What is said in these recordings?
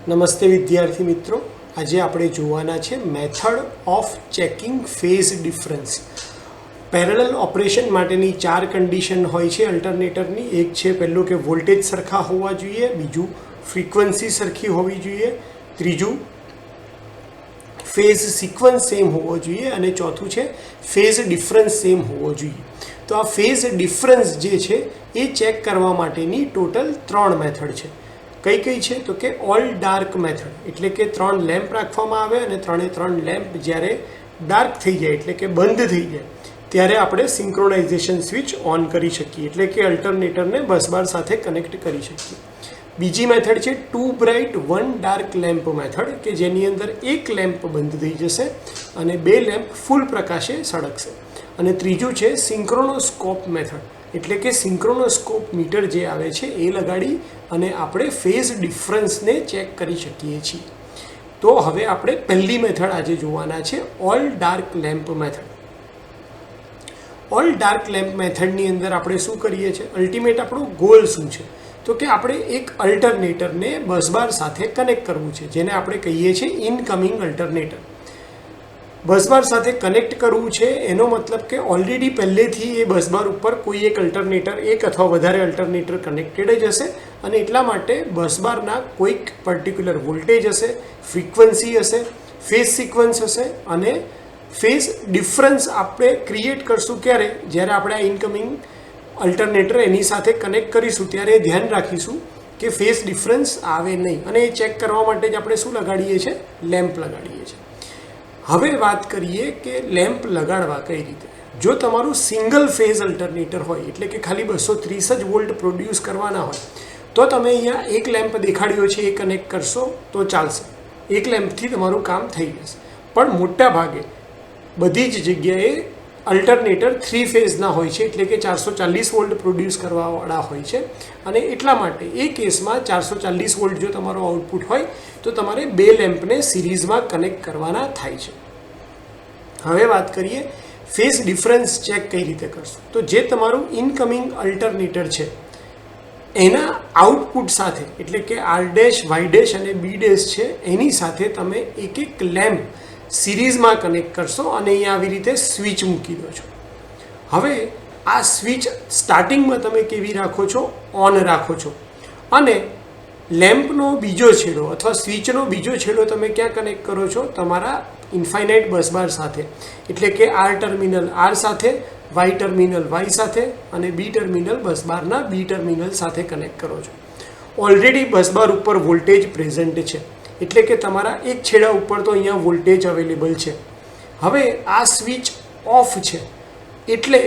નમસ્તે વિદ્યાર્થી મિત્રો, આજે આપણે જોવાના છે method of checking phase difference. Parallel operation માટેની 4 કન્ડિશન હોય છે અલ્ટરનેટરની. એક છે પહેલું કે વોલ્ટેજ સરખા હોવા જોઈએ, બીજું ફ્રીક્વન્સી સરખી હોવી જોઈએ, ત્રીજું ફેઝ સિક્વન્સ સેમ હોવો જોઈએ અને ચોથું છે ફેઝ ડિફરન્સ સેમ હોવો જોઈએ. તો આ ફેઝ ડિફરન્સ જે છે એ ચેક કરવા માટેની ટોટલ 3 મેથડ છે. કઈ કઈ છે તો કે ઓલ ડાર્ક મેથડ, એટલે કે 3 લેમ્પ રાખવામાં આવે અને 3 લેમ્પ જ્યારે ડાર્ક થઈ જાય એટલે કે બંધ થઈ જાય ત્યારે આપણે સિંક્રોનાઇઝેશન સ્વિચ ઓન કરી શકીએ, એટલે કે અલ્ટરનેટરને બસબાર સાથે કનેક્ટ કરી શકીએ. બીજી મેથડ છે 2 બ્રાઇટ 1 ડાર્ક લેમ્પ મેથડ, કે જેની અંદર એક લેમ્પ બંધ થઈ જશે અને 2 લેમ્પ ફૂલ પ્રકાશે સળગશે. અને ત્રીજું છે સિંક્રોનોસ્કોપ મેથડ, એટલે કે સિંક્રોનોસ્કોપ મીટર જે આવે છે એ લગાડી અને આપણે ફેઝ ડિફરન્સને ચેક કરી શકીએ છીએ. તો હવે આપણે પહેલી મેથડ આજે જોવાના છે all dark lamp method. All dark lamp મેથડની અંદર આપણે શું કરીએ છીએ, અલ્ટિમેટ આપણો ગોલ શું છે તો કે આપણે એક અલ્ટરનેટરને બસબાર સાથે કનેક્ટ કરવું છે, જેને આપણે કહીએ છીએ ઇનકમિંગ અલ્ટરનેટર. બસબાર સાથે કનેક્ટ કરવું છે એનો મતલબ કે ઓલરેડી પહેલેથી એ બસબાર ઉપર કોઈ એક અલ્ટરનેટર, એક અથવા વધારે અલ્ટરનેટર કનેક્ટેડ જ હશે અને એટલા માટે બસબારના કોઈક પર્ટિક્યુલર વોલ્ટેજ હશે, ફ્રીક્વન્સી હશે, ફેઝ સિક્વન્સ હશે અને ફેઝ ડિફરન્સ આપણે ક્રિએટ કરશું ક્યારે, જ્યારે આપણે આ ઇનકમિંગ અલ્ટરનેટર એની સાથે કનેક્ટ કરીશું ત્યારે ધ્યાન રાખીશું કે ફેઝ ડિફરન્સ આવે નહીં. અને એ ચેક કરવા માટે જ આપણે શું લગાડીએ છીએ, લેમ્પ લગાડીએ છીએ. હવે વાત કરીએ કે લેમ્પ લગાડવા કઈ રીતે. જો તમારું સિંગલ ફેઝ અલ્ટરનેટર હોય, એટલે કે ખાલી 230 જ વોલ્ટ પ્રોડ્યુસ કરવાના હોય, તો તમે અહીંયા એક લેમ્પ દેખાડ્યો છે એ કનેક્ટ કરશો તો ચાલશે, એક લેમ્પથી તમારું કામ થઈ જશે. પણ મોટા ભાગે બધી જ જગ્યાએ અલ્ટરનેટર 3 ફેઝના હોય છે, એટલે કે 440 વોલ્ટ પ્રોડ્યુસ કરવાવાળા હોય છે અને એટલા માટે એ કેસમાં 440 વોલ્ટ જો તમારો આઉટપુટ હોય તો તમારે 2 લેમ્પને સિરીઝમાં કનેક્ટ કરવાના થાય છે. હવે વાત કરીએ ફેઝ ડિફરન્સ ચેક કઈ રીતે કરશું. તો જે તમારું ઇનકમિંગ અલ્ટરનેટર છે એના આઉટપુટ સાથે, એટલે કે R ડેશ, Y ડેશ અને B ડેશ છે એની સાથે તમે એક લેમ્પ સિરીઝમાં કનેક્ટ કરશો અને અહીંયા આવી રીતે સ્વિચ મૂકી દો છો. હવે આ સ્વિચ સ્ટાર્ટિંગમાં તમે કેવી રાખો છો, ઓન રાખો છો અને લેમ્પનો બીજો છેડો અથવા સ્વિચનો બીજો છેડો તમે ક્યાં કનેક્ટ કરો છો, તમારા ઇન્ફાઇનાઇટ બસબાર સાથે, એટલે કે R ટર્મિનલ R સાથે, Y ટર્મિનલ Y સાથે અને B ટર્મિનલ બસબારના B ટર્મિનલ સાથે કનેક્ટ કરો છો. ઓલરેડી બસબાર ઉપર વોલ્ટેજ પ્રેઝન્ટ છે, એટલે કે તમારા એક છેડા ઉપર તો અહીંયા વોલ્ટેજ અવેલેબલ છે. હવે આ સ્વિચ ઓફ છે એટલે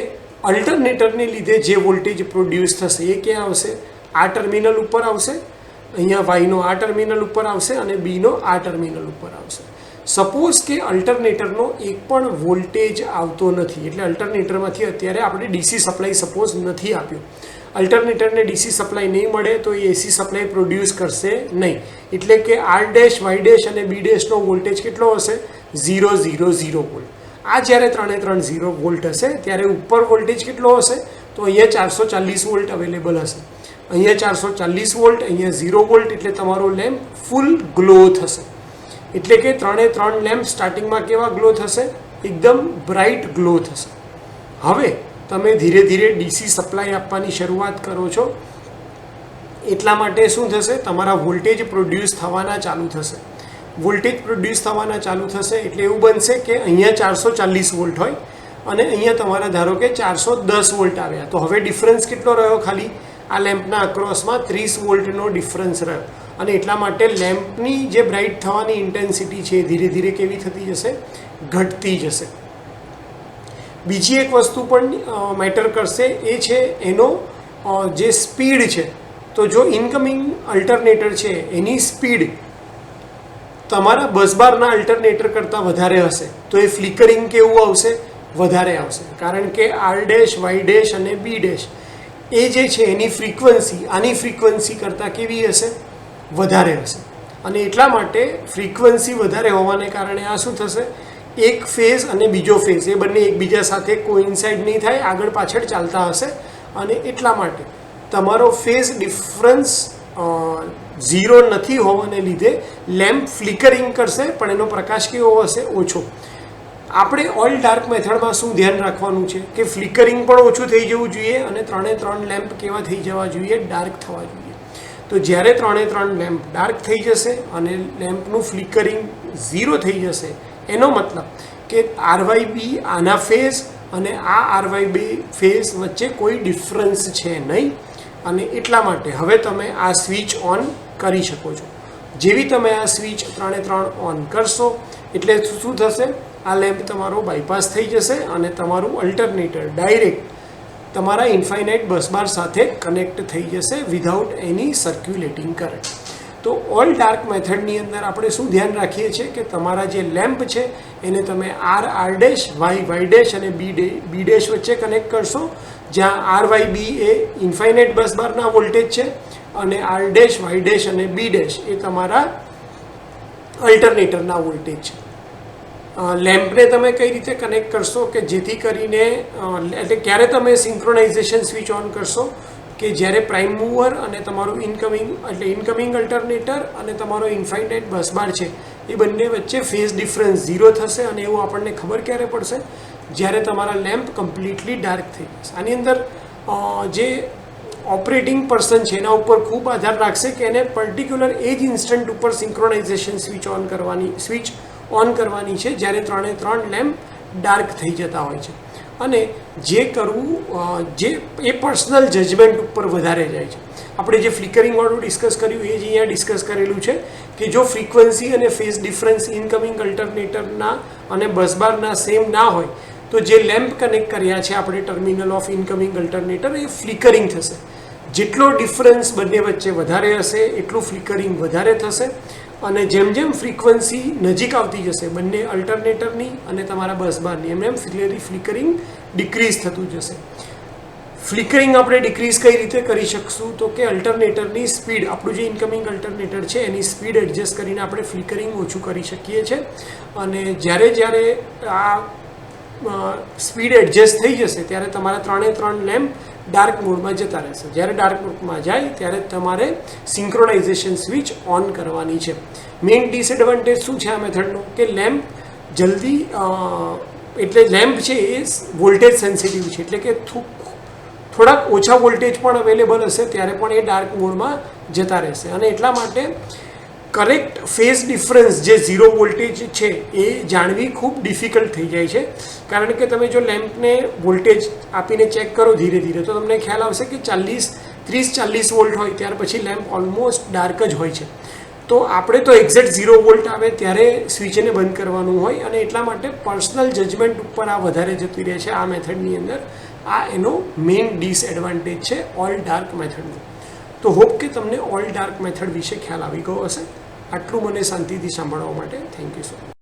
અલ્ટરનેટરને લીધે જે વોલ્ટેજ પ્રોડ્યુસ થશે એ ક્યાં આવશે, આ ટર્મિનલ ઉપર આવશે, અહીંયા વાયનો આ ટર્મિનલ ઉપર આવશે અને બીનો આ ટર્મિનલ ઉપર આવશે. સપોઝ કે અલ્ટરનેટરનો એક પણ વોલ્ટેજ આવતો નથી, એટલે અલ્ટરનેટરમાંથી અત્યારે આપણે ડીસી સપ્લાય સપોઝ નથી આપ્યો, અલ્ટરનેટરને ડીસી સપ્લાય નહીં મળે તો એ એસી સપ્લાય પ્રોડ્યુસ કરશે નહીં, એટલે કે R ડેશ, Y ડેશ અને B ડેશનો વોલ્ટેજ કેટલો હશે, 0 0 0 વોલ્ટ. આ જ્યારે 3 0 વોલ્ટ હશે ત્યારે ઉપર વોલ્ટેજ કેટલો હશે, તો અહીંયા 440 વોલ્ટ અવેલેબલ હશે, અહીંયા 440 વોલ્ટ, અહીંયા 0 વોલ્ટ, એટલે તમારો લેમ્પ ફૂલ ગ્લો થશે. એટલે કે 3 લેમ્પ સ્ટાર્ટિંગમાં કેવા ગ્લો થશે, એકદમ બ્રાઇટ ગ્લો થશે. હવે તમે ધીરે ધીરે ડીસી સપ્લાય આપવાની શરૂઆત કરો છો, એટલા માટે શું થશે, તમારા વોલ્ટેજ પ્રોડ્યુસ થવાના ચાલુ થશે. વોલ્ટેજ પ્રોડ્યુસ થવાના ચાલુ થશે એટલે એવું બનશે કે અહીંયા 440 વોલ્ટ હોય અને અહીંયા તમારા ધારો કે 410 વોલ્ટ આવ્યા, તો હવે ડિફરન્સ કેટલો રહ્યો, ખાલી આ લેમ્પના અક્રોસમાં 30 વોલ્ટનો ડિફરન્સ રહ્યો અને એટલા માટે લેમ્પની જે બ્રાઇટ થવાની ઇન્ટેન્સિટી છે ધીરે ધીરે કેવી થતી જશે, ઘટતી જશે. બીજી એક વસ્તુ પણ મેટર કરશે, એ છે એનો જે સ્પીડ છે. તો જો ઇનકમિંગ અલ્ટરનેટર છે એની સ્પીડ તમારા બસબારના અલ્ટરનેટર કરતાં વધારે હશે તો એ ફ્લિકરિંગ કેવું આવશે, વધારે આવશે, કારણ કે R ડેશ, Y ડેશ અને B ડેશ એ જે છે એની ફ્રીક્વન્સી આની ફ્રીક્વન્સી કરતાં કેવી હશે, વધારે હશે. અને એટલા માટે ફ્રીક્વન્સી વધારે હોવાને કારણે આ શું થશે, એક ફેઝ અને બીજો ફેઝ એ બંને એકબીજા સાથે કોઇન્સાઇડ નહીં થાય, આગળ પાછળ ચાલતા હશે અને એટલા માટે તમારો ફેઝ ડિફરન્સ ઝીરો નથી હોવાને લીધે લેમ્પ ફ્લિકરિંગ કરશે, પણ એનો પ્રકાશ કેવો હશે? ઓછો. આપણે ઓલ ડાર્ક મેથડમાં શું ધ્યાન રાખવાનું છે કે ફ્લિકરિંગ પણ ઓછું થઈ જવું જોઈએ અને 3 લેમ્પ કેવા થઈ જવા જોઈએ? ડાર્ક થવા જોઈએ. તો જ્યારે 3 લેમ્પ ડાર્ક થઈ જશે અને લેમ્પનું ફ્લિકરિંગ ઝીરો થઈ જશે, એનો મતલબ કે RYB આના ફેઝ અને આ RYB ફેઝ વચ્ચે કોઈ ડિફરન્સ છે નહીં, અને એટલા માટે હવે તમે આ સ્વિચ ઓન કરી શકો છો. જેવી તમે આ સ્વિચ 3 ઓન કરશો એટલે શું થશે? આ લેમ્પ તમારો બાયપાસ થઈ જશે અને તમારું અલ્ટરનેટર ડાયરેક્ટ તમારા ઇન્ફાઇનાઇટ બસબાર સાથે કનેક્ટ થઈ જશે વિધાઉટ એની સર્ક્યુલેટિંગ કરંટ. તો ઓલ ડાર્ક મેથડની અંદર આપણે શું ધ્યાન રાખીએ છીએ કે તમારા જે લેમ્પ છે એને તમે R ડેશ, Y ડેશ અને B ડેશ વચ્ચે કનેક્ટ કરશો, જ્યાં RYB એ ઇન્ફાઇનાઇટ બસબારના વોલ્ટેજ છે અને R ડેશ, Y ડેશ અને B ડેશ એ તમારા અલ્ટરનેટરના વોલ્ટેજ છે. લેમ્પને તમે કઈ રીતે કનેક્ટ કરશો કે જેથી કરીને એટલે ક્યારે તમે સિંક્રોનાઇઝેશન સ્વિચ ઓન કરશો કે જ્યારે પ્રાઇમ મૂવર અને તમારું ઇનકમિંગ અલ્ટરનેટર અને તમારો ઇન્ફાઇનાઇટ બસબાર છે એ બંને વચ્ચે ફેઝ ડિફરન્સ ઝીરો થશે, અને એવું આપણને ખબર ક્યારે પડશે? જ્યારે તમારા લેમ્પ કમ્પ્લીટલી ડાર્ક થઈ જશે. આની અંદર જે ઓપરેટિંગ પર્સન છે એના ઉપર ખૂબ આધાર રાખશે કે એને પર્ટિક્યુલર એ જ ઇન્સ્ટન્ટ ઉપર સિંક્રોનાઇઝેશન સ્વિચ ઓન કરવાની છે જ્યારે 3 લેમ્પ ડાર્ક થઈ જતા હોય છે. અને જે કરવું જે એ પર્સનલ જજમેન્ટ ઉપર વધારે જાય છે. આપણે જે ફ્લિકરિંગવાળું ડિસ્કસ કર્યું એ જ અહીંયા ડિસ્કસ કરેલું છે કે જો ફ્રીક્વન્સી અને ફેઝ ડિફરન્સ ઇનકમિંગ અલ્ટરનેટરના અને બસબારના સેમ ના હોય તો જે લેમ્પ કનેક્ટ કર્યા છે આપણે terminal of incoming alternator A flickering થશે. જેટલો ડિફરન્સ બંને વચ્ચે વધારે હશે એટલું ફ્લિકરિંગ વધારે થશે, અને જેમ જેમ ફ્રીક્વન્સી નજીક આવતી જશે બંને અલ્ટરનેટરની અને તમારા બસબારની, એમ ફ્લિકરિંગ ડિક્રીઝ થતું જશે. ફ્લિકરિંગ આપણે ડિક્રીઝ કઈ રીતે કરી શકશું? તો કે અલ્ટરનેટરની સ્પીડ, આપણું જે ઇનકમિંગ અલ્ટરનેટર છે એની સ્પીડ એડજસ્ટ કરીને આપણે ફ્લિકરિંગ ઓછું કરી શકીએ છીએ. અને જ્યારે આ સ્પીડ એડજસ્ટ થઈ જશે ત્યારે તમારા 3 લેમ્પ ડાર્ક મોડમાં જતા રહેશે. જ્યારે ડાર્ક મોડમાં જાય ત્યારે તમારે સિંક્રોનાઇઝેશન સ્વિચ ઓન કરવાની છે. મેઇન ડિસએડવાન્ટેજ શું છે આ મેથડનો? કે લેમ્પ જલ્દી એટલે લેમ્પ છે એ વોલ્ટેજ સેન્સિટિવ છે, એટલે કે થોડાક ઓછા વોલ્ટેજ પણ અવેલેબલ હશે ત્યારે પણ એ ડાર્ક મોડમાં જતા રહેશે. અને એટલા માટે કરેક્ટ ફેઝ ડિફરન્સ જે ઝીરો વોલ્ટેજ છે એ જાણવી ખૂબ ડિફિકલ્ટ થઈ જાય છે. કારણ કે તમે જો લેમ્પને વોલ્ટેજ આપીને ચેક કરો ધીરે ધીરે તો તમને ખ્યાલ આવશે કે 30-40 વોલ્ટ હોય ત્યાર પછી લેમ્પ ઓલમોસ્ટ ડાર્ક જ હોય છે. તો આપણે તો એક્ઝેક્ટ 0 વોલ્ટ આવે ત્યારે સ્વિચને બંધ કરવાનું હોય, અને એટલા માટે પર્સનલ જજમેન્ટ ઉપર આ વધારે જતી રહે છે આ મેથડની અંદર. આ એનો મેઇન ડિસએડવાન્ટેજ છે ઓલ ડાર્ક મેથડનો. તો હોપ કે તમને ઓલ ડાર્ક મેથડ વિશે ખ્યાલ આવી ગયો હશે. આટલું મને શાંતિથી સાંભળવા માટે થેન્ક યુ સો મચ.